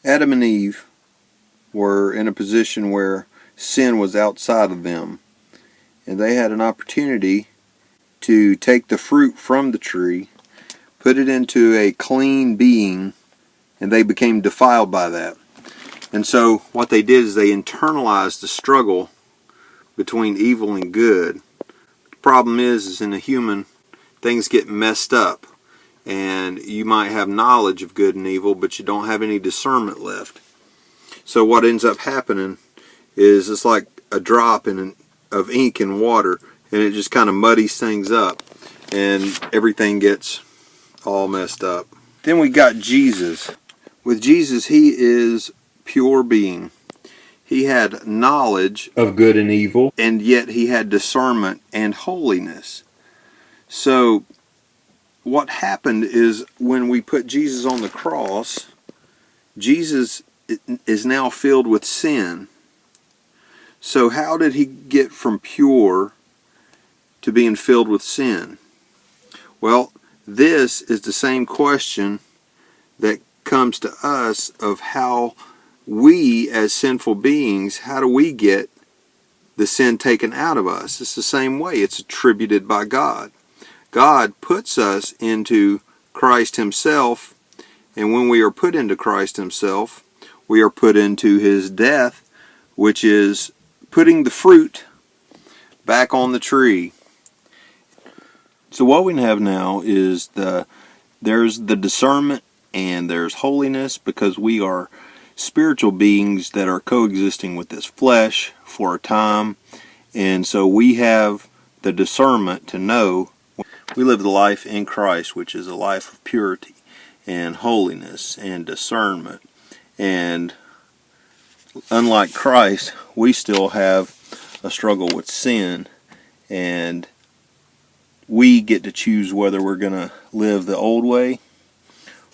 Adam and Eve were in a position where sin was outside of them, and they had an opportunity to take the fruit from the tree, put it into a clean being, and they became defiled by that. And so what they did is they internalized the struggle between evil and good. The problem is in a human, things get messed up, and you might have knowledge of good and evil, but you don't have any discernment left. So what ends up happening is it's like a drop of ink in water, and it just kind of muddies things up, and everything gets all messed up. Then we got Jesus. With Jesus, he is pure being. He had knowledge of good and evil, and yet he had discernment and holiness. So what happened is when we put Jesus on the cross, Jesus is now filled with sin. So how did he get from pure to being filled with sin? Well, this is the same question that comes to us of how we as sinful beings, how do we get the sin taken out of us? It's the same way. It's attributed by God. God puts us into Christ himself, and when we are put into Christ himself, we are put into his death, which is putting the fruit back on the tree. So what we have now is there's the discernment and there's holiness, because we are spiritual beings that are coexisting with this flesh for a time. And so we have the discernment to know we live the life in Christ, which is a life of purity and holiness and discernment. And unlike Christ, we still have a struggle with sin, and we get to choose whether we're going to live the old way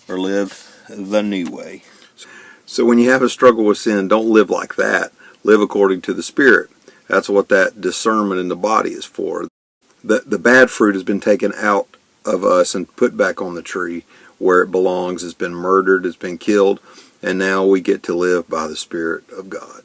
or live the new way. So when you have a struggle with sin, don't live like that. Live according to the Spirit. That's what that discernment in the body is for. The bad fruit has been taken out of us and put back on the tree where it belongs. It's been murdered, it's been killed, and now we get to live by the Spirit of God.